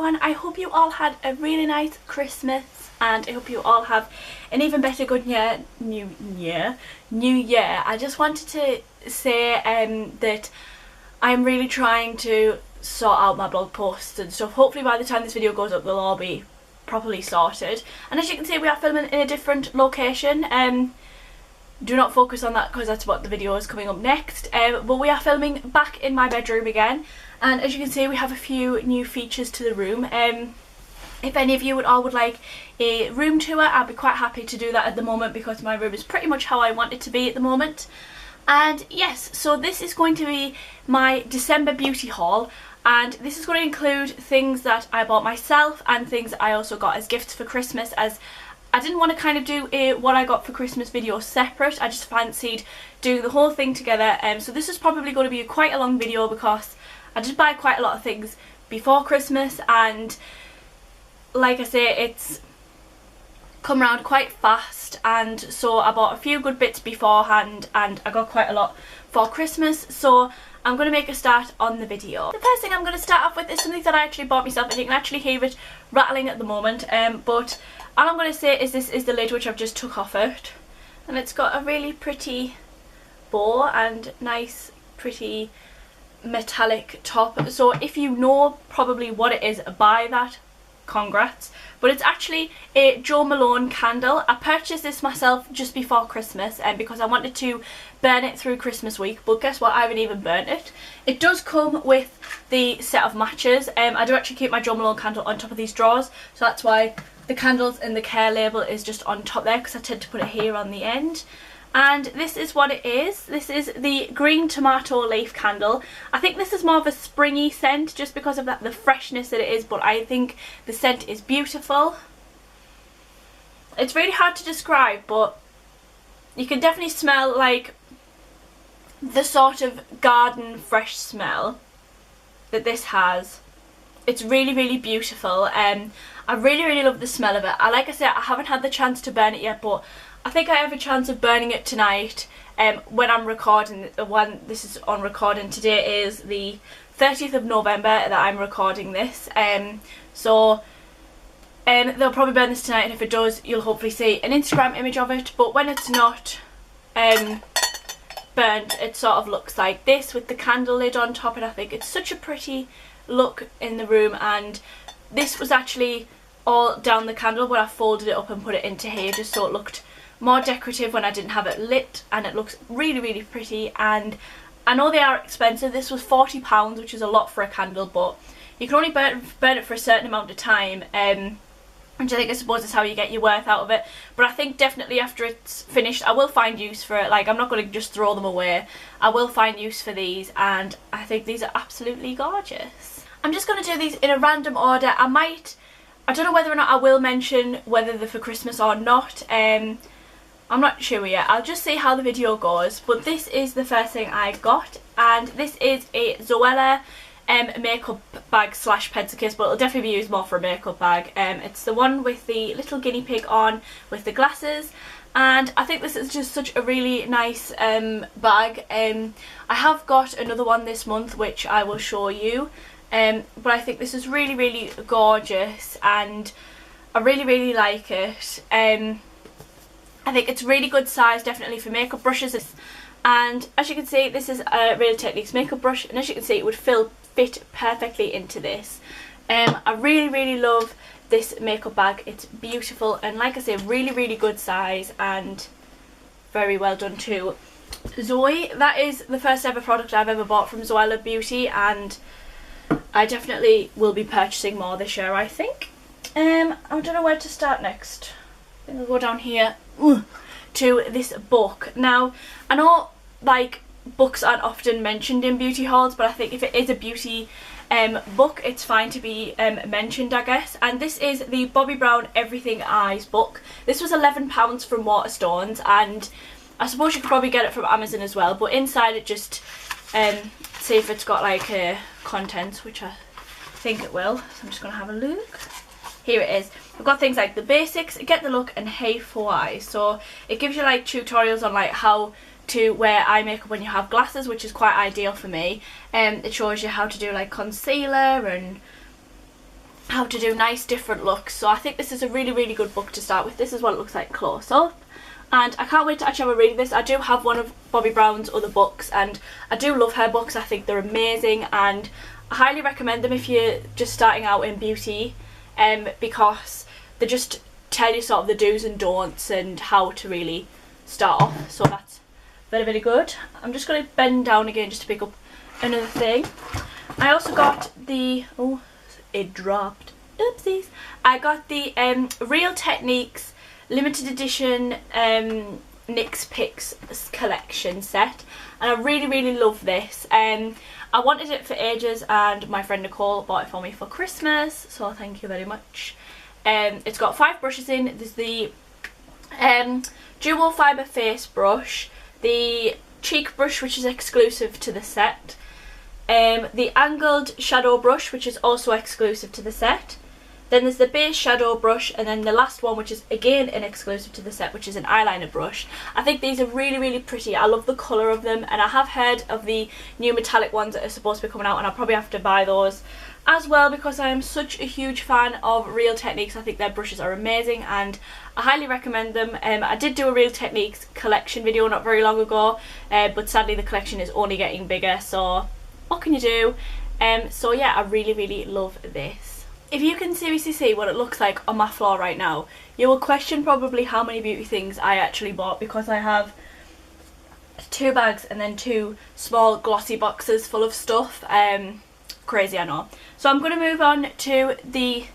everyone, I hope you all had a really nice Christmas and I hope you all have an even better new year. I just wanted to say that I'm really trying to sort out my blog posts and stuff. Hopefully by the time this video goes up they'll all be properly sorted. And as you can see, we are filming in a different location. Do not focus on that because that's what the video is coming up next. But we are filming back in my bedroom again, and as you can see we have a few new features to the room. If any of you would like a room tour, I'd be quite happy to do that at the moment because my room is pretty much how I want it to be at the moment. And yes, so this is going to be my December beauty haul, and this is going to include things that I bought myself and things I also got as gifts for Christmas, as I didn't want to kind of do a what I got for Christmas video separate. I just fancied doing the whole thing together. So this is probably going to be quite a long video because I did buy quite a lot of things before Christmas, and like I say, it's come around quite fast, and so I bought a few good bits beforehand and I got quite a lot for Christmas. So I'm going to make a start on the video. The first thing I'm going to start off with is something that I actually bought myself, and you can actually hear it rattling at the moment, but all I'm going to say is this is the lid which I've just took off it, and it's got a really pretty bow and nice pretty metallic top. So if you know probably what it is, buy that, congrats. But it's actually a Jo Malone candle. I purchased this myself just before Christmas because I wanted to burn it through Christmas week, but guess what, I haven't even burnt it. It does come with the set of matches. I do actually keep my Jo Malone candle on top of these drawers, so that's why the candles and the care label is just on top there, because I tend to put it here on the end. And this is what it is. This is the green tomato leaf candle. I think this is more of a springy scent just because of the freshness that it is, but I think the scent is beautiful. It's really hard to describe, but you can definitely smell like the sort of garden fresh smell that this has. It's really, really beautiful. I really love the smell of it. Like I said, I haven't had the chance to burn it yet, but I think I have a chance of burning it tonight when I'm recording. When this is on recording, today is the 30th of November that I'm recording this. So they'll probably burn this tonight, and if it does, you'll hopefully see an Instagram image of it. But when it's not burnt, it sort of looks like this with the candle lid on top, and I think it's such a pretty look in the room. And this was actually all down the candle, but I folded it up and put it into here just so it looked more decorative when I didn't have it lit, and it looks really pretty. And I know they are expensive. This was £40, which is a lot for a candle, but you can only burn it for a certain amount of time, which I suppose is how you get your worth out of it. But I think definitely after it's finished I will find use for it. Like, I'm not going to just throw them away. I will find use for these, and I think these are absolutely gorgeous. I'm just going to do these in a random order. I don't know whether or not I will mention whether they're for Christmas or not. I'm not sure yet. I'll just see how the video goes. But this is the first thing I got, and this is a Zoella makeup bag slash pencil case, but it'll definitely be used more for a makeup bag. It's the one with the little guinea pig on with the glasses, and I think this is just such a really nice bag. I have got another one this month which I will show you, but I think this is really gorgeous and I really like it. I think it's really good size, definitely for makeup brushes. And as you can see, this is a Real Techniques makeup brush, and as you can see, it would fit perfectly into this. I really love this makeup bag. It's beautiful, and like I say, really good size and very well done too. Zoe, that is the first ever product I've ever bought from Zoella Beauty, and I definitely will be purchasing more this year, I think. I don't know where to start next. I think I'll go down here to this book. Now, I know like books aren't often mentioned in beauty hauls, but I think if it is a beauty book, it's fine to be mentioned, I guess. And this is the Bobbi Brown Everything Eyes book. This was £11 from Waterstones, and I suppose you could probably get it from Amazon as well, but inside it just see if it's got like contents, which I think it will. So I'm just going to have a look. Here it is. We've got things like the basics, get the look, and hey for eyes. So it gives you like tutorials on like how to wear eye makeup when you have glasses, which is quite ideal for me. It shows you how to do like concealer and how to do nice different looks. So I think this is a really good book to start with. This is what it looks like close up. And I can't wait to actually have a read of this. I do have one of Bobbi Brown's other books and I do love her books. I think they're amazing and I highly recommend them if you're just starting out in beauty, because they just tell you sort of the do's and don'ts and how to really start off. So that's very good. I'm just going to bend down again just to pick up another thing. I also got the, oh, it dropped, oopsies. I got the Real Techniques limited edition NYX Picks collection set, and I really love this. I wanted it for ages and my friend Nicole bought it for me for Christmas, so thank you very much. It's got 5 brushes in. There's the dual fibre face brush, the cheek brush which is exclusive to the set, the angled shadow brush which is also exclusive to the set, then there's the base shadow brush, and then the last one which is again an exclusive to the set, which is an eyeliner brush. I think these are really pretty. I love the colour of them, and I have heard of the new metallic ones that are supposed to be coming out, and I'll probably have to buy those as well because I am such a huge fan of Real Techniques. I think their brushes are amazing and I highly recommend them. I did do a Real Techniques collection video not very long ago, but sadly the collection is only getting bigger, so what can you do? So yeah, I really love this. If you can seriously see what it looks like on my floor right now, you will question probably how many beauty things I actually bought, because I have 2 bags and then 2 small glossy boxes full of stuff. Crazy, I know. So I'm going to move on to the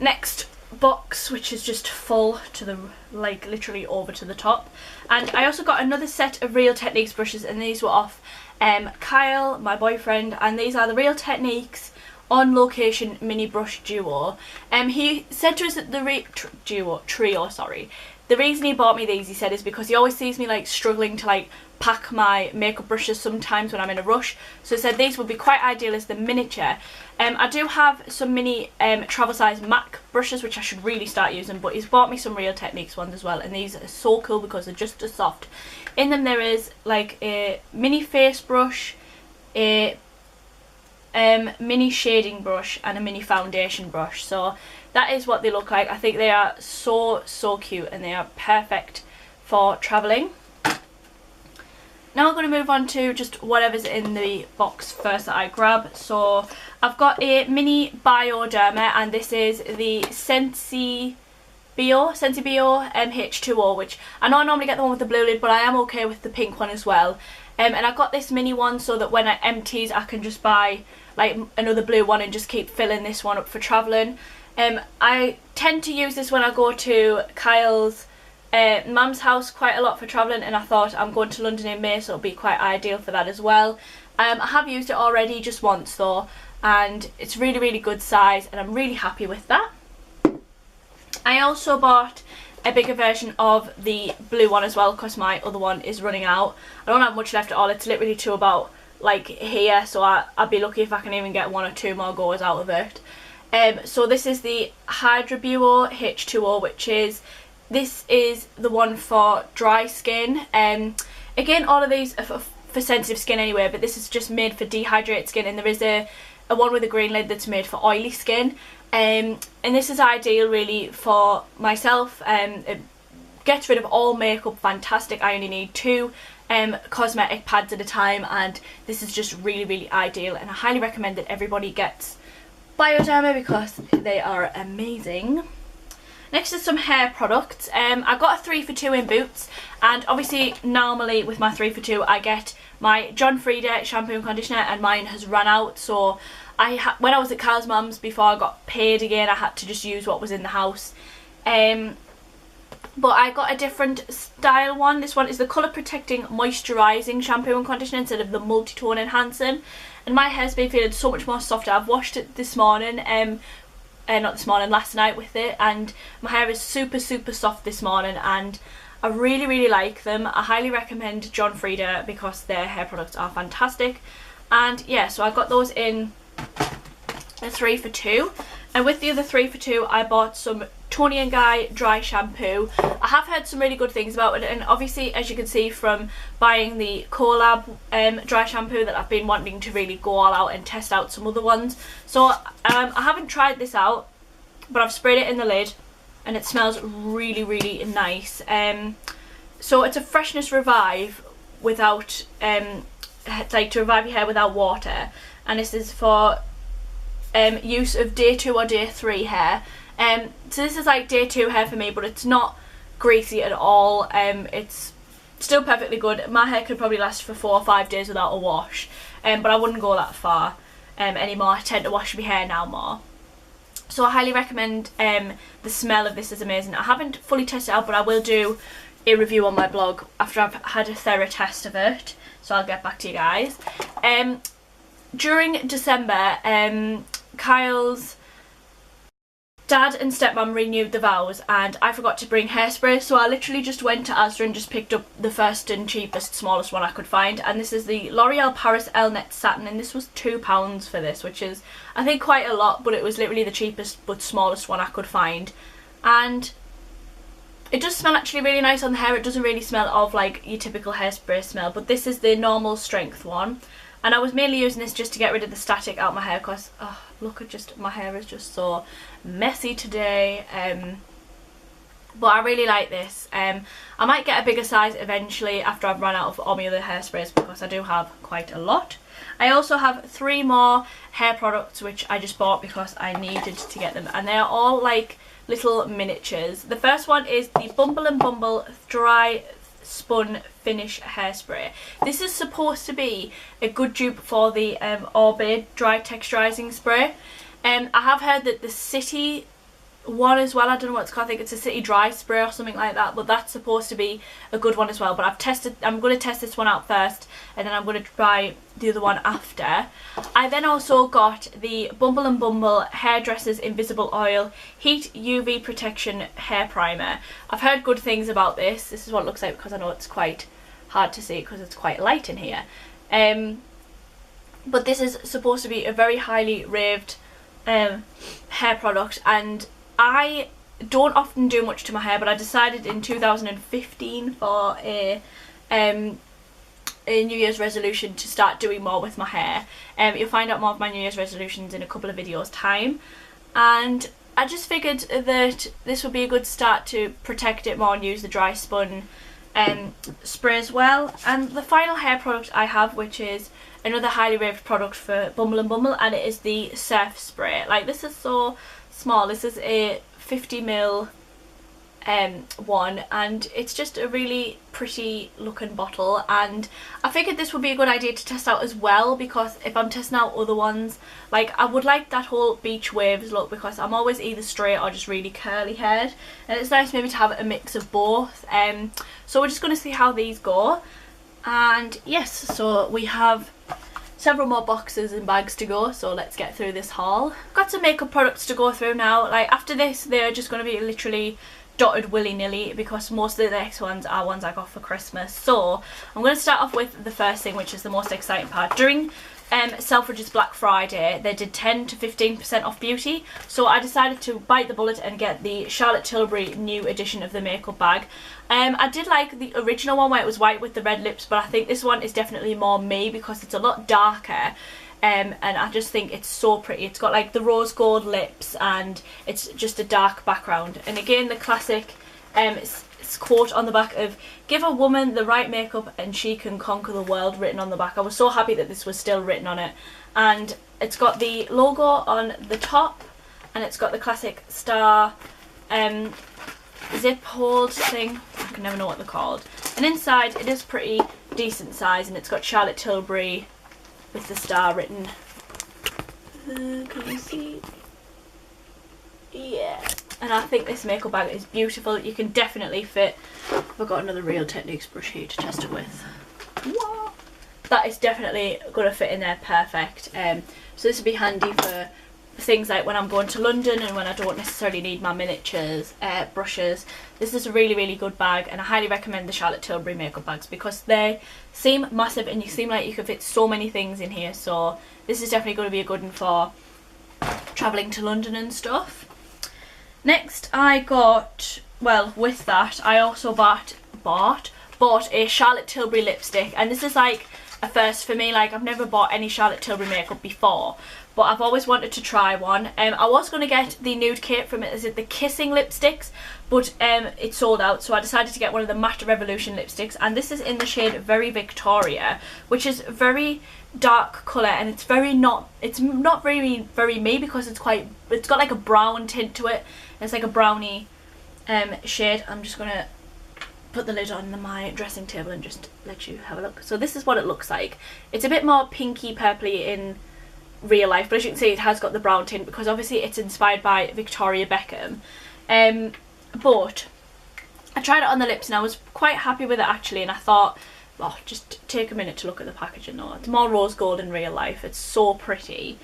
next box, which is just full to the, like, literally over to the top. And I also got another set of Real Techniques brushes, and these were off Kyle, my boyfriend, and these are the Real Techniques On Location Mini Brush Duo. He said to us that the trio, the reason he bought me these, he said, is because he always sees me like struggling to like pack my makeup brushes sometimes when I'm in a rush, so he said these would be quite ideal as the miniature. I do have some mini travel size MAC brushes which I should really start using, but he's bought me some Real Techniques ones as well, and these are so cool because they're just as soft. In them there is like a mini face brush, a mini shading brush and a mini foundation brush. So that is what they look like. I think they are so cute and they are perfect for travelling. Now I'm going to move on to just whatever's in the box first that I grab. So I've got a mini Bioderma, and this is the Sensibio H2O, which I know I normally get the one with the blue lid, but I am okay with the pink one as well. And I got this mini one so that when it empties I can just buy like another blue one and just keep filling this one up for travelling. I tend to use this when I go to Kyle's mum's house quite a lot for travelling, and I thought I'm going to London in May, so it'll be quite ideal for that as well. I have used it already just once though, and it's really good size and I'm really happy with that. I also bought a bigger version of the blue one as well because my other one is running out. I don't have much left at all. It's literally to about like here, so I'd be lucky if I can even get 1 or 2 more goes out of it. So this is the Hydra Buo H2O, which is, this is the one for dry skin. Again, all of these are for sensitive skin anyway, but this is just made for dehydrated skin, and there is a one with a green lid that's made for oily skin. And this is ideal really for myself. It gets rid of all makeup, fantastic. I only need 2 cosmetic pads at a time, and this is just really ideal, and I highly recommend that everybody gets Bioderma because they are amazing. Next is some hair products. I got a 3 for 2 in Boots, and obviously normally with my 3 for 2 I get my John Frieda shampoo and conditioner, and mine has run out, so when I was at Kyle's mum's before I got paid again, I had to just use what was in the house. But I got a different style one. This one is the Colour Protecting Moisturising Shampoo and Conditioner instead of the Multi-Tone Enhancing, and my hair's been feeling so much more softer. I've washed it this morning, not this morning, last night with it, and my hair is super soft this morning, and I really like them. I highly recommend John Frieda because their hair products are fantastic. And yeah, so I got those in a 3 for 2, and with the other 3 for 2 I bought some Toni & Guy dry shampoo. I have heard some really good things about it, and obviously as you can see from buying the collab dry shampoo that I've been wanting to really go all out and test out some other ones. So I haven't tried this out, but I've sprayed it in the lid and it smells really, really nice. So it's a freshness revive without, like to revive your hair without water, and this is for use of day 2 or day 3 hair. So this is like day 2 hair for me, but it's not greasy at all. It's still perfectly good. My hair could probably last for 4 or 5 days without a wash, but I wouldn't go that far anymore. I tend to wash my hair now more. So I highly recommend. The smell of this is amazing. I haven't fully tested it out, but I will do a review on my blog after I've had a thorough test of it, so I'll get back to you guys. During December, Kyle's dad and stepmom renewed the vows, and I forgot to bring hairspray, so I literally just went to Asda and just picked up the first and cheapest, smallest one I could find, and this is the L'Oreal Paris Elnet Satin, and this was £2 for this, which is I think quite a lot, but it was literally the cheapest but smallest one I could find. And it does smell actually really nice on the hair. It doesn't really smell of like your typical hairspray smell, but this is the normal strength one, and I was mainly using this just to get rid of the static out my hair, because oh, look at just my hair is just so messy today. But I really like this. I might get a bigger size eventually after I've run out of all my other hairsprays, because I do have quite a lot. I also have 3 more hair products which I just bought because I needed to get them, and they are all like little miniatures. The first one is the Bumble and Bumble Dry Spun Finish Hairspray. This is supposed to be a good dupe for the Orbe Dry Texturizing Spray. I have heard that the City one as well, I don't know what it's called, I think it's a City Dry Spray or something like that, but that's supposed to be a good one as well. But I'm going to test this one out first, and then I'm going to try the other one after. I then also got the Bumble and Bumble Hairdresser's Invisible Oil Heat UV Protection Hair Primer. I've heard good things about this. This is what it looks like, because I know it's quite hard to see because it's quite light in here. But this is supposed to be a very highly raved hair product, and I don't often do much to my hair, but I decided in 2015 for a New Year's resolution to start doing more with my hair. You'll find out more of my New Year's resolutions in a couple of videos time, and I just figured that this would be a good start to protect it more and use the dry spun spray as well. And the final hair product I have, which is another highly raved product for Bumble and Bumble, and it is the Surf Spray. Like, this is so small. This is a 50ml one, and it's just a really pretty looking bottle, and I figured this would be a good idea to test out as well, because if I'm testing out other ones, like I would like that whole beach waves look, because I'm always either straight or just really curly haired, and it's nice maybe to have a mix of both. So we're just going to see how these go. And yes, so we have several more boxes and bags to go, so let's get through this haul. Got some makeup products to go through now. Like, after this they're just going to be literally dotted willy-nilly, because most of the next ones are ones I got for Christmas. So I'm going to start off with the first thing, which is the most exciting part. During Selfridges Black Friday, they did 10 to 15% off beauty, so I decided to bite the bullet and get the Charlotte Tilbury new edition of the makeup bag. I did like the original one where it was white with the red lips, but I think this one is definitely more me, because it's a lot darker, and I just think it's so pretty. It's got like the rose gold lips, and it's just a dark background. And again, the classic it's quote on the back of "Give a woman the right makeup and she can conquer the world" written on the back. I was so happy that this was still written on it. And it's got the logo on the top, and it's got the classic star zip hold thing. I can never know what they're called. And inside it is pretty decent size, and it's got Charlotte Tilbury with the star written. Can you see? Yeah. And I think this makeup bag is beautiful. You can definitely fit. I've got another Real Techniques brush here to test it with. What? That is definitely going to fit in there perfect. So this would be handy for things like when I'm going to London and when I don't necessarily need my miniatures brushes. This is a really, really good bag, and I highly recommend the Charlotte Tilbury makeup bags, because they seem massive and you seem like you can fit so many things in here. So this is definitely going to be a good one for travelling to London and stuff. Next I got, well, with that I also bought a Charlotte Tilbury lipstick, and this is like a first for me. Like, I've never bought any Charlotte Tilbury makeup before, but I've always wanted to try one. I was going to get the nude kit from it, is it the Kissing lipsticks, but it sold out, so I decided to get one of the Matte Revolution lipsticks, and this is in the shade Very Victoria, which is very dark colour, and it's not very me, because it's got like a brown tint to it. It's like a brownie shade. I'm just gonna put the lid on my dressing table and just let you have a look. So this is what it looks like. It's a bit more pinky purpley in real life, but as you can see, it has got the brown tint because obviously it's inspired by Victoria Beckham. But I tried it on the lips and I was quite happy with it actually, and I thought, oh, just take a minute to look at the packaging though. It's more rose gold in real life. It's so pretty.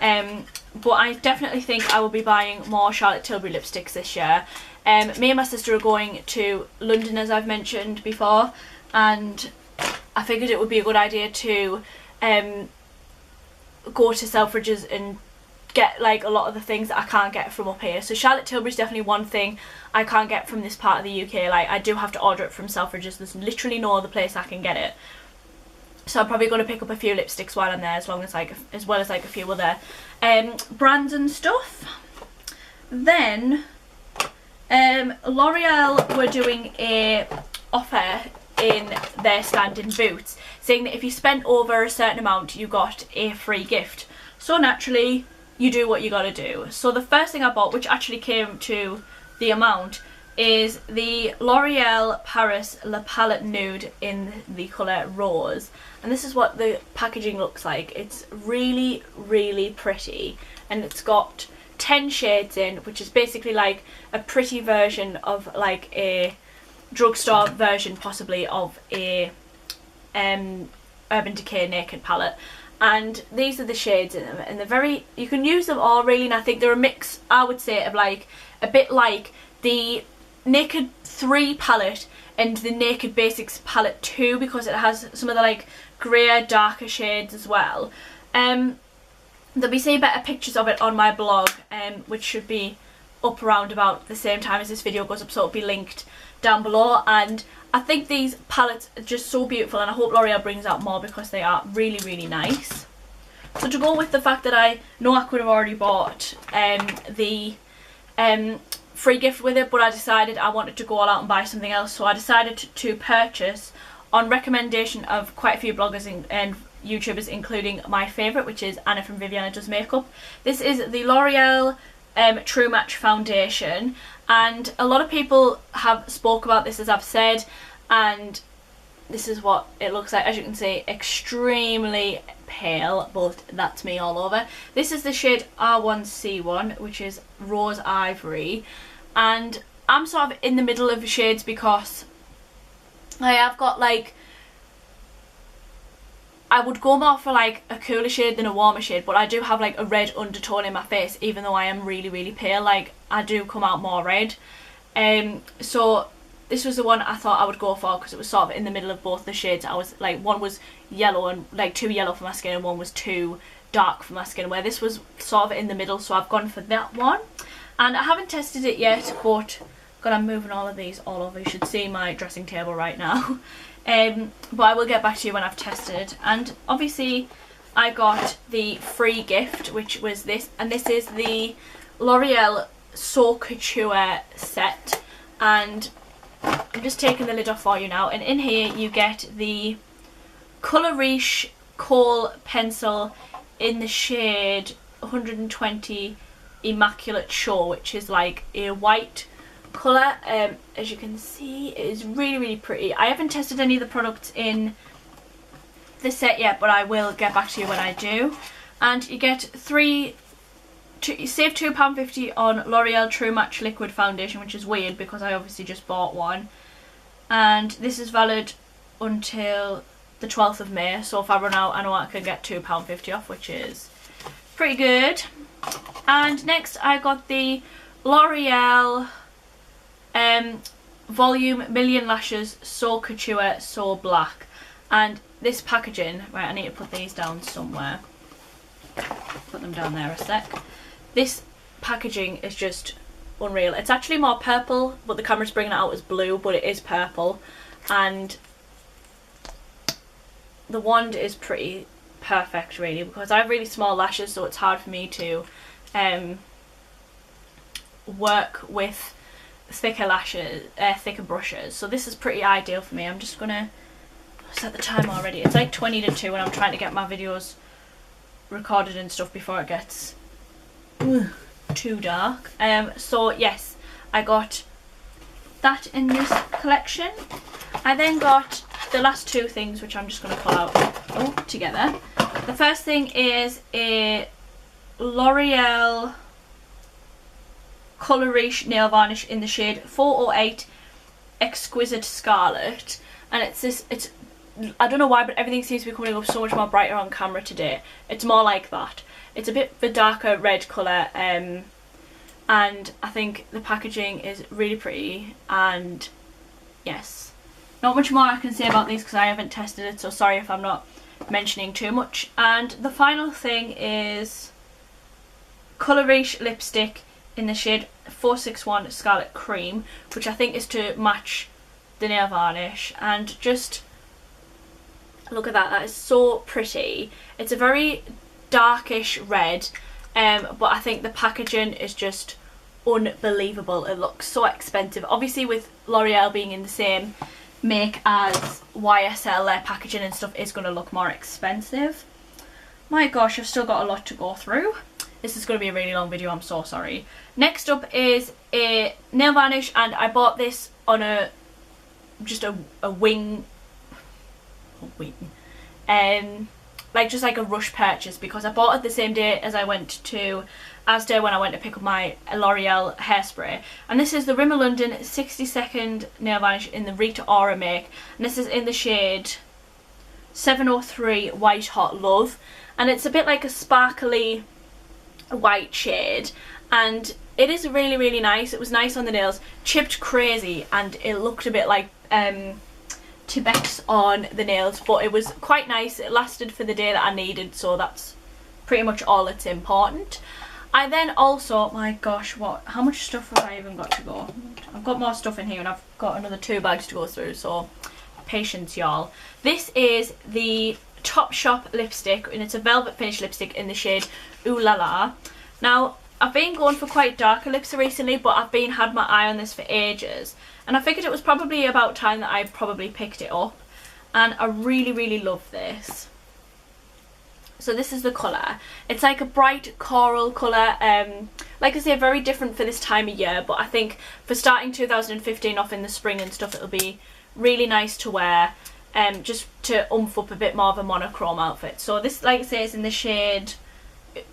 But I definitely think I will be buying more Charlotte Tilbury lipsticks this year. Me and my sister are going to London, as I've mentioned before, and I figured it would be a good idea to go to Selfridges and get like a lot of the things that I can't get from up here. So Charlotte Tilbury is definitely one thing I can't get from this part of the UK. Like, I do have to order it from Selfridges. There's literally no other place I can get it. So I'm probably going to pick up a few lipsticks while I'm there, as well as like a few other brands and stuff. Then L'Oreal were doing a offer in their stand in Boots, saying that if you spent over a certain amount you got a free gift. So naturally you do what you gotta do. So the first thing I bought, which actually came to the amount, is the L'Oreal Paris La Palette Nude in the colour Rose, and this is what the packaging looks like. It's really, really pretty, and it's got 10 shades in, which is basically like a pretty version of like a drugstore version possibly of a Urban Decay Naked palette. And these are the shades in them, and they're very, you can use them all really, and I think they're a mix, I would say, of like a bit like the Naked 3 palette and the Naked Basics palette 2, because it has some of the like greyer, darker shades as well. There'll be seeing better pictures of it on my blog, which should be up around about the same time as this video goes up, so it'll be linked down below. And I think these palettes are just so beautiful, and I hope L'Oreal brings out more because they are really, really nice. So to go with the fact that I know I could have already bought the free gift with it, but I decided I wanted to go all out and buy something else, so I decided to purchase, on recommendation of quite a few bloggers and YouTubers, including my favourite, which is Anna from Viviana Does Makeup. This is the L'Oreal True Match Foundation, and a lot of people have spoke about this, as I've said, and this is what it looks like. As you can see, extremely pale, but that's me all over. This is the shade R1C1, which is Rose Ivory, and I'm sort of in the middle of the shades because I have got like, I would go more for like a cooler shade than a warmer shade, but I do have like a red undertone in my face, even though I am really, really pale. Like, I do come out more red. So this was the one I thought I would go for because it was sort of in the middle of both the shades. I was like, one was yellow and like too yellow for my skin, and one was too dark for my skin, where this was sort of in the middle, so I've gone for that one. And I haven't tested it yet, but God, I'm moving all of these all over. You should see my dressing table right now. But I will get back to you when I've tested it. And obviously I got the free gift, which was this, and this is the L'Oreal So Couture set, and I'm just taking the lid off for you now, and in here you get the Colour Riche Kohl pencil in the shade 120 Immaculate Show, which is like a white colour. As you can see, it is really, really pretty. I haven't tested any of the products in this set yet, but I will get back to you when I do. And you get you save £2.50 on L'Oreal True Match Liquid Foundation, which is weird because I obviously just bought one. And this is valid until the 12th of May, so if I run out I know I can get £2.50 off, which is pretty good. And next I got the L'Oreal Volume Million Lashes So Couture So Black, and this packaging, right, I need to put these down somewhere, put them down there a sec. This packaging is just unreal. It's actually more purple, but the camera's bringing it out as blue, but it is purple. And the wand is pretty perfect really, because I have really small lashes, so it's hard for me to work with thicker lashes, thicker brushes. So this is pretty ideal for me. I'm just gonna set the time already. It's like 20 to 2 and I'm trying to get my videos recorded and stuff before it gets too dark. So yes, I got that in this collection. I then got the last two things, which I'm just going to pull out together. The first thing is a L'Oreal Colourish nail varnish in the shade 408 Exquisite Scarlet, and it's I don't know why, but everything seems to be coming up so much more brighter on camera today. It's more like that. It's a bit of a darker red colour, and I think the packaging is really pretty. And yes, not much more I can say about these because I haven't tested it, so sorry if I'm not mentioning too much. And the final thing is Colourish lipstick in the shade 461 Scarlet Cream, which I think is to match the nail varnish. And just look at that, that is so pretty. It's a very darkish red, but I think the packaging is just unbelievable. It looks so expensive. Obviously with L'Oreal being in the same make as YSL, their packaging and stuff is going to look more expensive. My gosh, I've still got a lot to go through. This is going to be a really long video, I'm so sorry. Next up is a nail varnish, and I bought this on just a wing, like just like a rush purchase, because I bought it the same day as I went to Asda when I went to pick up my L'Oreal hairspray. And this is the Rimmel London 60-second nail varnish in the Rita Ora make, and this is in the shade 703 White Hot Love, and it's a bit like a sparkly white shade, and it is really, really nice. It was nice on the nails, chipped crazy, and it looked a bit like Tibex on the nails, but it was quite nice. It lasted for the day that I needed, so that's pretty much all that's important. I then also, my gosh, how much stuff have I even got to go? I've got more stuff in here, and I've got another 2 bags to go through, so patience y'all. This is the Topshop lipstick, and it's a velvet finish lipstick in the shade Ooh La La. Now, I've been going for quite darker lips recently, but I've had my eye on this for ages, and I figured it was probably about time that I probably picked it up, and I really, really love this. So this is the colour. It's like a bright coral colour, like I say, very different for this time of year, but I think for starting 2015 off in the spring and stuff, it'll be really nice to wear, just to oomph up a bit more of a monochrome outfit. So this, like I say, is in the shade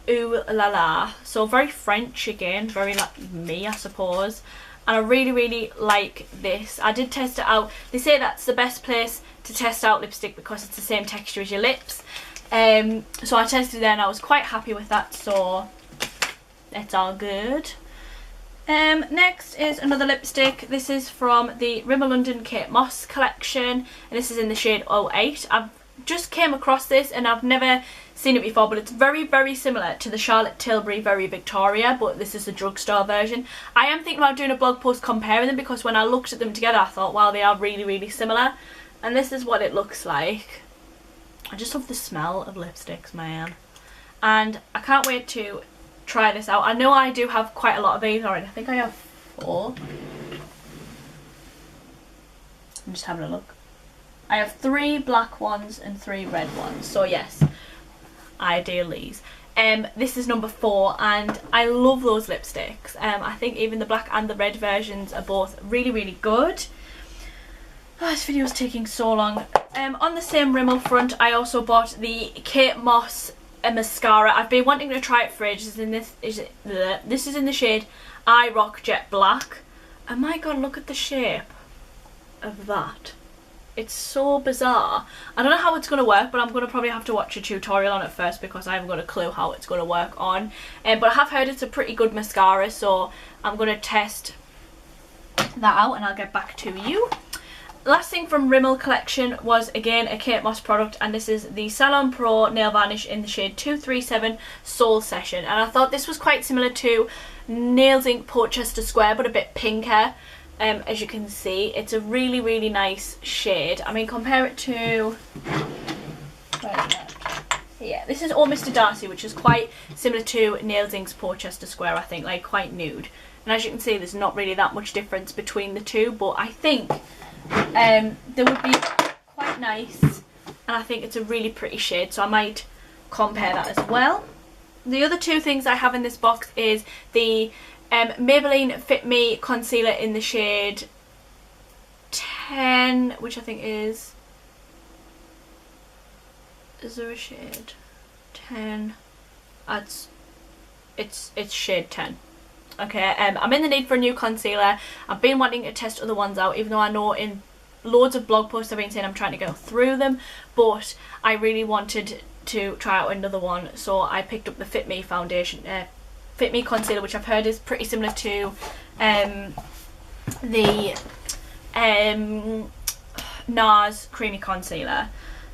Ooh La La, so very French again, very like me, I suppose. And I really, really like this. I did test it out. They say that's the best place to test out lipstick because it's the same texture as your lips. So I tested it there and I was quite happy with that, so it's all good. Next is another lipstick. This is from the Rimmel London Kate Moss collection, and this is in the shade 08. I've just came across this and I've never seen it before, but it's very, very similar to the Charlotte Tilbury Very Victoria, but this is the drugstore version. I am thinking about doing a blog post comparing them, because when I looked at them together I thought, wow, they are really, really similar. And this is what it looks like. I just love the smell of lipsticks, man. And I can't wait to try this out. I know I do have quite a lot of these already. I think I have 4. I'm just having a look. I have 3 black ones and 3 red ones. So yes, ideal these. This is number 4, and I love those lipsticks. I think even the black and the red versions are both really, really good. Oh, this video is taking so long. On the same Rimmel front, I also bought the Kate Moss mascara. I've been wanting to try it for ages. This is in the shade I Rock Jet Black. And my god, look at the shape of that. It's so bizarre. I don't know how it's going to work, but I'm going to probably have to watch a tutorial on it first because I haven't got a clue how it's going to work on. But I have heard it's a pretty good mascara, so I'm going to test that out and I'll get back to you. Last thing from Rimmel collection was again a Kate Moss product, and this is the Salon Pro Nail Varnish in the shade 237 Soul Session. And I thought this was quite similar to Nails Inc Portchester Square, but a bit pinker. As you can see, it's a really, really nice shade. I mean, compare it to... yeah, this is All Mr. Darcy, which is quite similar to Nails Inc Portchester Square, I think, like quite nude. And as you can see, there's not really that much difference between the two, but I think they would be quite nice, and I think it's a really pretty shade, so I might compare that as well. The other two things I have in this box is the Maybelline Fit Me concealer in the shade 10, which I think is there a shade 10? It's shade 10. Okay, I'm in the need for a new concealer. I've been wanting to test other ones out, even though I know in loads of blog posts I've been saying I'm trying to go through them, but I really wanted to try out another one, so I picked up the Fit Me foundation, Fit Me concealer, which I've heard is pretty similar to the NARS creamy concealer.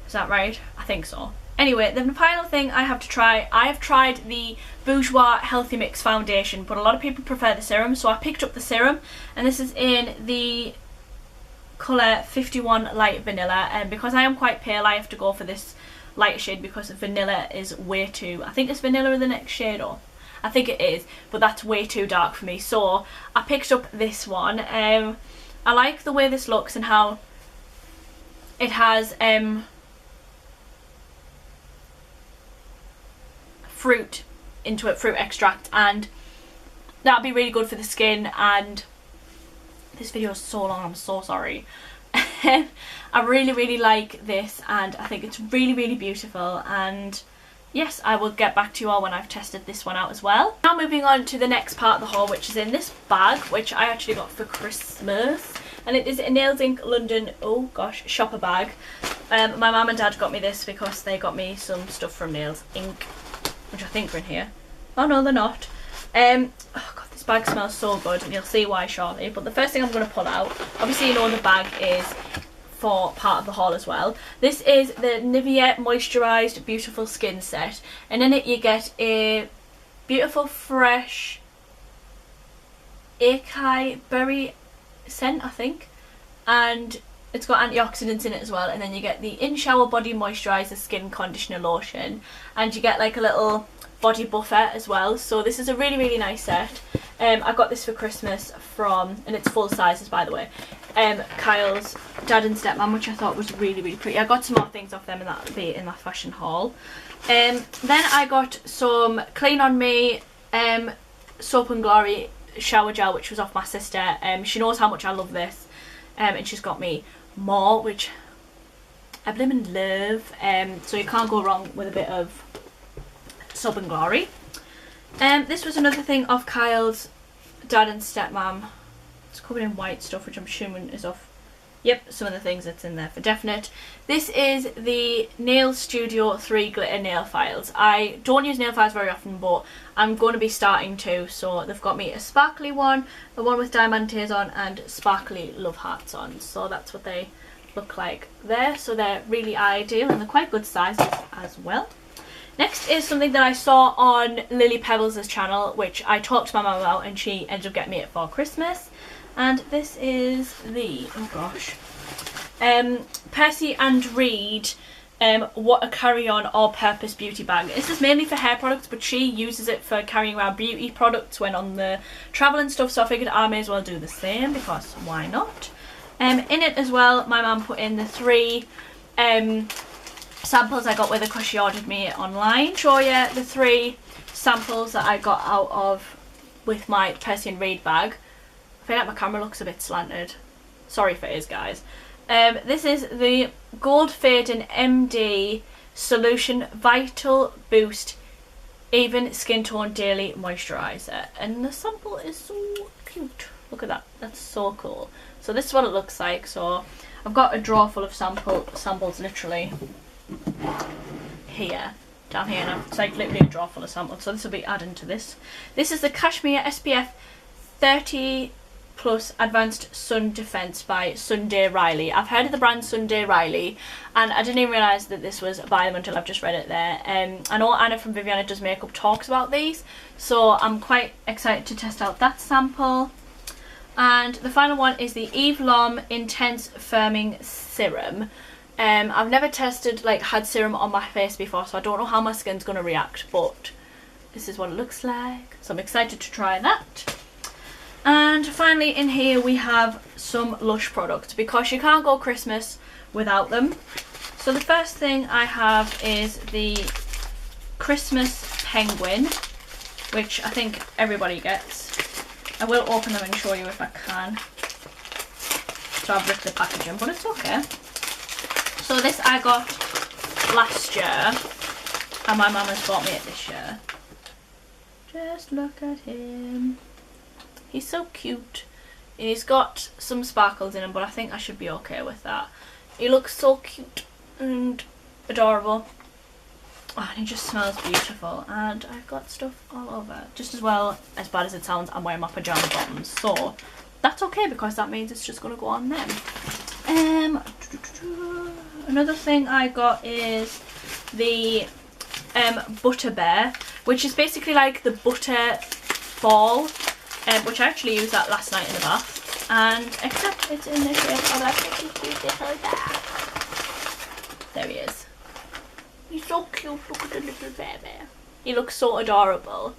Is that right? I think so. Anyway, the final thing I have to try, I have tried the Bourjois Healthy Mix foundation, but a lot of people prefer the serum, so I picked up the serum, and this is in the colour 51 Light Vanilla, and because I am quite pale I have to go for this lighter shade because vanilla is way too, I think it's vanilla in the next shade, or I think it is, but that's way too dark for me, so I picked up this one. I like the way this looks and how it has fruit into it, fruit extract, and that'll be really good for the skin. And this video is so long, I'm so sorry. I really like this, and I think it's really beautiful, and yes, I will get back to you all when I've tested this one out as well. Now moving on to the next part of the haul, which is in this bag, which I actually got for Christmas, and it is a Nails Inc London, oh gosh, shopper bag. My mum and dad got me this because they got me some stuff from Nails Inc, which I think are in here. Oh no, they're not. Oh god, this bag smells so good, and you'll see why shortly. But the first thing I'm going to pull out, obviously you know the bag is for part of the haul as well. This is the Nivea Moisturised Beautiful Skin Set, and in it you get a beautiful fresh acai berry scent, I think, and it's got antioxidants in it as well. And then you get the In Shower Body Moisturiser Skin Conditioner Lotion, and you get like a little body buffer as well. So this is a really nice set. I got this for Christmas from, and it's full sizes by the way, Kyle's dad and stepmom, which I thought was really pretty. I got some more things off them, and that'll be in that fashion haul. Then I got some Clean On Me Soap and Glory shower gel, which was off my sister. She knows how much I love this, and she's got me more, which I blimmin' love. So you can't go wrong with a bit of Soap and Glory. This was another thing of Kyle's dad and stepmom. It's covered in white stuff, which I'm assuming is off, yep, some of the things that's in there for definite. This is the Nail Studio 3 glitter nail files. I don't use nail files very often, but I'm going to be starting to. So they've got me a sparkly one, the one with diamantes on, and sparkly love hearts on. So that's what they look like there. So they're really ideal, and they're quite good sizes as well. Next is something that I saw on Lily Pebbles' channel, which I talked to my mum about, and she ended up getting me it for Christmas. And this is the, oh gosh, Percy and Reed What a Carry-On All-Purpose Beauty Bag. This is mainly for hair products, but she uses it for carrying around beauty products when on the travel and stuff, so I figured I may as well do the same, because why not? In it as well, my mum put in the 3 samples I got with her because she ordered me it online. Show you the 3 samples that I got out of with my Percy and Reed bag. I feel like my camera looks a bit slanted. Sorry if it is, guys. This is the Gold Fading MD Solution Vital Boost Even Skin Tone Daily Moisturiser. And the sample is so cute. Look at that. That's so cool. So this is what it looks like. So I've got a drawer full of samples literally here. Down here. And it's like literally a drawer full of samples. So this will be adding to this. This is the Cashmere SPF 30 Plus Advanced Sun Defense by Sunday Riley. I've heard of the brand Sunday Riley, and I didn't even realise that this was by them until I've just read it there. I know Anna from Viviana Does Makeup talks about these, so I'm quite excited to test out that sample. And the final one is the Eve Lom Intense Firming Serum. I've never tested, like, had serum on my face before, so I don't know how my skin's going to react, but this is what it looks like, so I'm excited to try that. And finally in here we have some Lush products, because you can't go Christmas without them. So the first thing I have is the Christmas Penguin, which I think everybody gets. I will open them and show you if I can. So I've ripped the packaging, but it's okay. So this I got last year, and my mum has bought me it this year. Just look at him. He's so cute. And he's got some sparkles in him, but I think I should be okay with that. He looks so cute and adorable. Oh, and he just smells beautiful. And I've got stuff all over. Just as well, as bad as it sounds, I'm wearing my pyjama bottoms. So that's okay, because that means it's just going to go on them. Another thing I got is the Butter Bear, which is basically like the butter ball. Which I actually used that last night in the bath, and except it's in the shape of a pretty cute little bear. There he is. He's so cute, look at the little bear bear. He looks so adorable,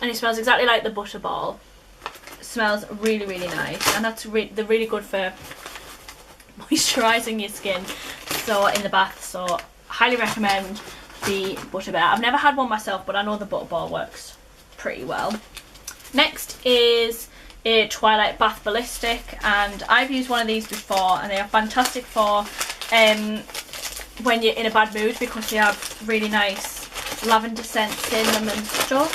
and he smells exactly like the butter ball. It smells really, really nice, and that's they're really good for moisturising your skin, so in the bath, so highly recommend the Butter Bear. I've never had one myself, but I know the butter ball works pretty well. Next is a Twilight Bath Ballistic, and I've used one of these before, and they are fantastic for when you're in a bad mood, because they have really nice lavender scents in them and stuff.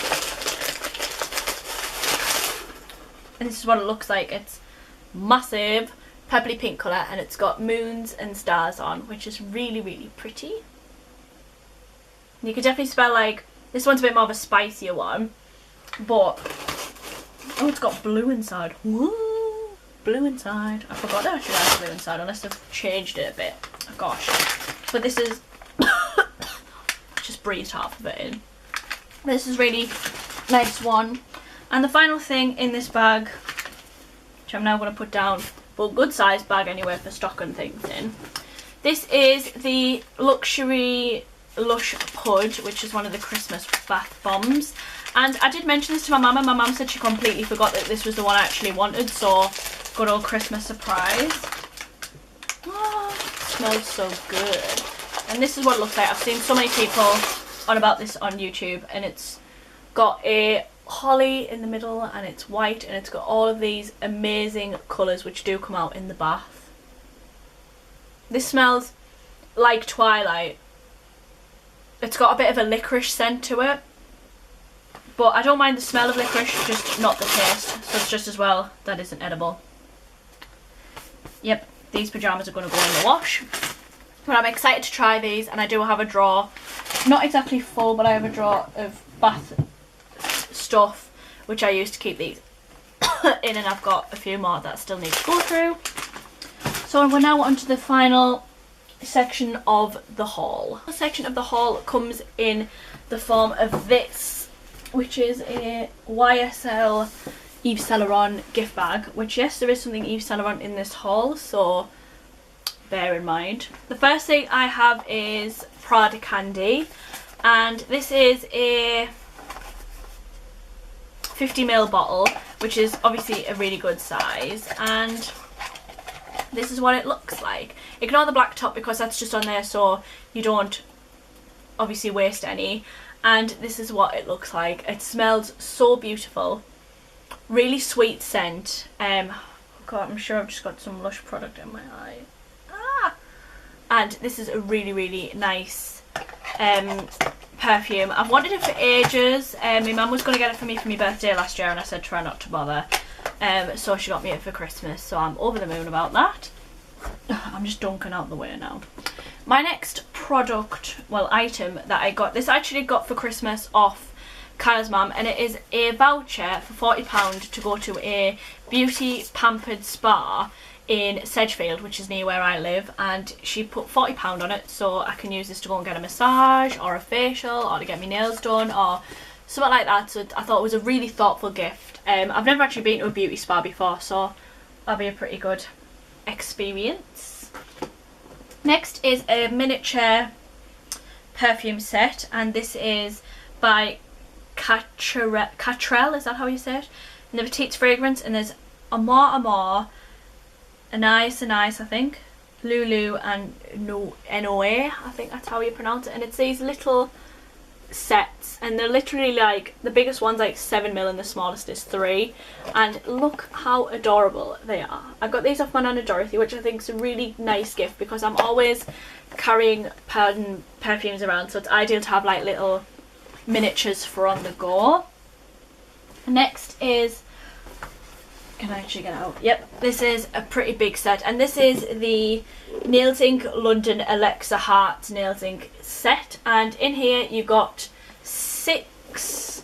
And this is what it looks like. It's massive purpley pink colour, and it's got moons and stars on, which is really, really pretty. You could definitely smell, like, this one's a bit more of a spicier one, but oh, it's got blue inside. Woo! Blue inside. I forgot that I should have blue inside, unless I've changed it a bit. Oh, gosh. But this is just breathed half of it in. This is really nice one. And the final thing in this bag, which I'm now going to put down, but good sized bag anyway for stocking things in. This is the Luxury Lush Pudge, which is one of the Christmas bath bombs. And I did mention this to my mum, and my mum said she completely forgot that this was the one I actually wanted, so good old Christmas surprise. Oh, it smells so good. And this is what it looks like. I've seen so many people on about this on YouTube, and it's got a holly in the middle, and it's white, and it's got all of these amazing colours which do come out in the bath. This smells like Twilight. It's got a bit of a licorice scent to it, but I don't mind the smell of licorice, just not the taste, so it's just as well that isn't edible. Yep, these pyjamas are going to go in the wash, but I'm excited to try these, and I do have a drawer, not exactly full, but I have a drawer of bath stuff which I use to keep these in, and I've got a few more that I still need to go through. So we're now on to the final section of the haul. The section of the haul comes in the form of this, which is a YSL Yves Saint Laurent gift bag, which, yes, there is something Yves Saint Laurent in this haul, so bear in mind. The first thing I have is Prada Candy, and this is a 50ml bottle, which is obviously a really good size, and this is what it looks like. Ignore the black top because that's just on there so you don't obviously waste any. And this is what it looks like. It smells so beautiful. Really sweet scent. God, I'm sure I've just got some Lush product in my eye. And this is a really, really nice perfume. I've wanted it for ages. My mum was going to get it for me for my birthday last year, and I said try not to bother. So she got me it for Christmas, so I'm over the moon about that. I'm just dunking out the way now. My next product, well, item that I got, this I actually got for Christmas off Kyle's mum, and it is a voucher for £40 to go to a beauty pampered spa in Sedgefield, which is near where I live, and she put £40 on it, so I can use this to go and get a massage or a facial or to get my nails done or something like that. So I thought it was a really thoughtful gift. I've never actually been to a beauty spa before, so that'll be a pretty good experience. Next is a miniature perfume set, and this is by Catrell, is that how you say it? And the Petite fragrance, and there's Amor, Anise, I think, Lulu, and Noe, I think that's how you pronounce it. And it's these little sets, and they're literally like, the biggest one's like 7ml and the smallest is 3, and look how adorable they are. I got these off my Nana Dorothy, which I think is a really nice gift because I'm always carrying perfumes around, so it's ideal to have like little miniatures for on the go. Next is, can I actually get it out? Yep, this is a pretty big set, and this is the Nails Inc London Alexa Hearts Nails Inc set, and in here you got six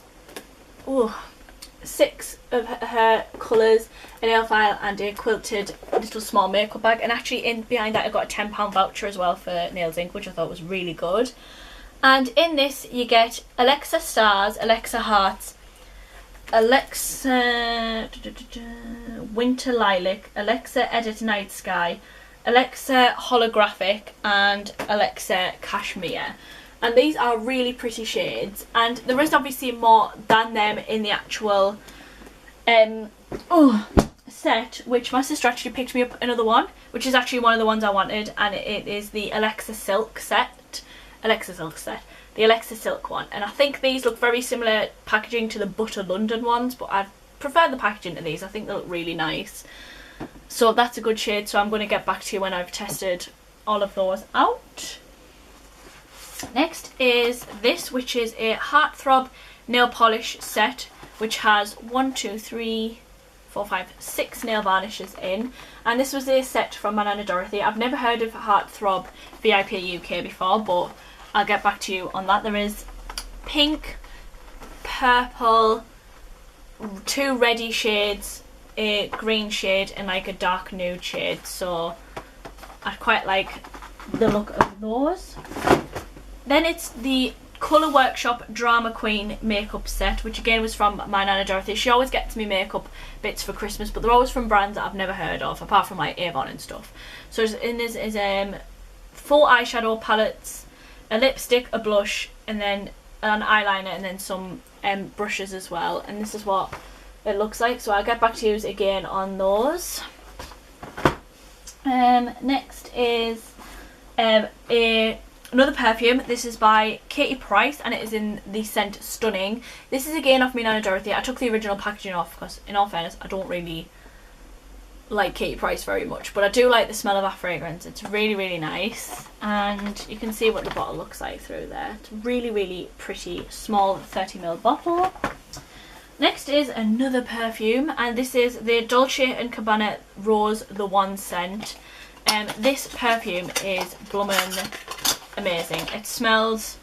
of her colours, a nail file and a quilted little small makeup bag, and actually in behind that I got a £10 voucher as well for Nails Inc, which I thought was really good. And in this you get Alexa Stars, Alexa Hearts, Alexa Winter Lilac, Alexa Edit Night Sky, Alexa Holographic, and Alexa Cashmere. And these are really pretty shades, and there is obviously more than them in the actual set, which my sister actually picked me up another one, which is actually one of the ones I wanted, and it is the Alexa Silk set. The Alexa Silk one, and I think these look very similar packaging to the Butter London ones, but I prefer the packaging to these. I think they look really nice, so that's a good shade, so I'm going to get back to you when I've tested all of those out. Next is this, which is a Heartthrob nail polish set, which has 6 nail varnishes in, and this was a set from my Nana Dorothy. I've never heard of Heartthrob VIP UK before, but I'll get back to you on that. There is pink, purple, 2 reddy shades, a green shade, and like a dark nude shade, so I quite like the look of those. Then it's the Colour Workshop Drama Queen makeup set, which again was from my Nana Dorothy. She always gets me makeup bits for Christmas, but they're always from brands that I've never heard of, apart from like Avon and stuff. So in this is 4 eyeshadow palettes, a lipstick, a blush, and then an eyeliner, and then some brushes as well. And this is what it looks like, so I'll get back to you again on those. Next is another perfume. This is by Katie Price, and it is in the scent Stunning. This is again off me Nana Dorothy. I took the original packaging off because, in all fairness, I don't really like Katie Price very much, but I do like the smell of that fragrance. It's really, really nice, and you can see what the bottle looks like through there. It's really, really pretty small 30ml bottle. Next is another perfume, and this is the Dolce & Gabbana Rose The One scent. This perfume is bloomin' amazing. It smells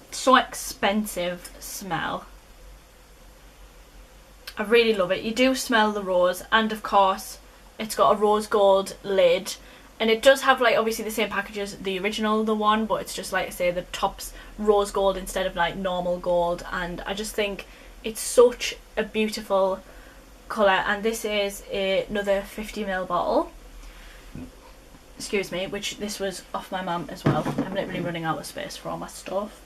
so expensive smell. I really love it. You do smell the rose, and of course it's got a rose gold lid, and it does have like obviously the same package as the original one, but it's just like I say, the top's rose gold instead of like normal gold, and I just think it's such a beautiful colour. And this is another 50ml bottle, excuse me, which this was off my mum as well. I'm literally running out of space for all my stuff,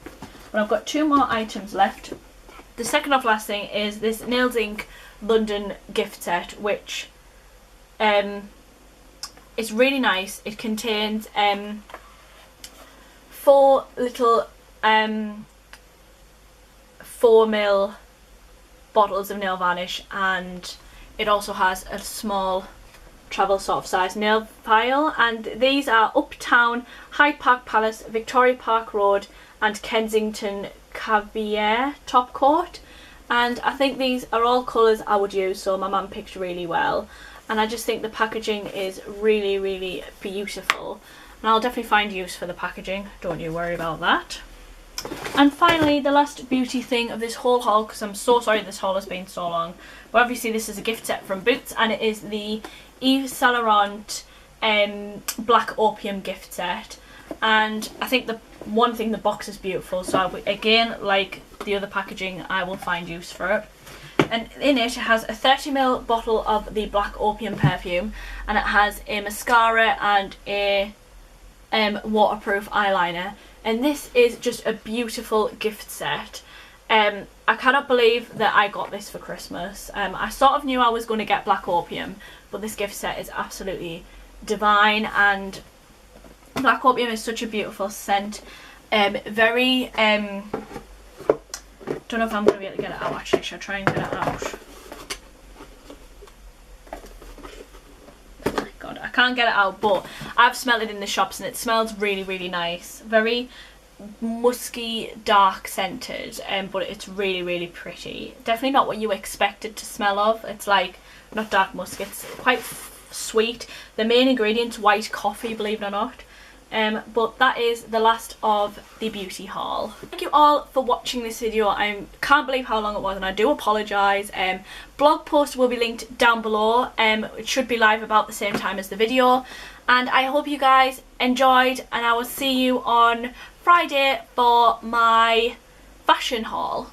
but I've got 2 more items left. The second of last thing is this Nails Inc London gift set, which is really nice. It contains 4 little 4ml bottles of nail varnish, and it also has a small travel sort of size nail file, and these are Uptown, Hyde Park Palace, Victoria Park Road, and Kensington Caviar Top Coat. And I think these are all colours I would use, so my mum picked really well, and I just think the packaging is really, really beautiful, and I'll definitely find use for the packaging, don't you worry about that. And finally, the last beauty thing of this whole haul, because I'm so sorry this haul has been so long, but obviously this is a gift set from Boots, and it is the Yves Saint Laurent Black Opium gift set. And I think the one thing, the box is beautiful, so again, like the other packaging, I will find use for it. And in it has a 30ml bottle of the Black Opium perfume, and it has a mascara and a waterproof eyeliner. And this is just a beautiful gift set. I cannot believe that I got this for Christmas. I sort of knew I was going to get Black Opium, but this gift set is absolutely divine, and Black Opium is such a beautiful scent. Very don't know if I'm going to be able to get it out actually. Should I try and get it out? Oh my god, I can't get it out, but I've smelled it in the shops and it smells really, really nice. Very musky, dark scented, but it's really, really pretty. Definitely not what you expect it to smell of. It's like, not dark musk, it's quite sweet. The main ingredient's white coffee, believe it or not. But that is the last of the beauty haul. Thank you all for watching this video. I can't believe how long it was, and I do apologise. Blog post will be linked down below. It should be live about the same time as the video, and I hope you guys enjoyed, and I will see you on Friday for my fashion haul.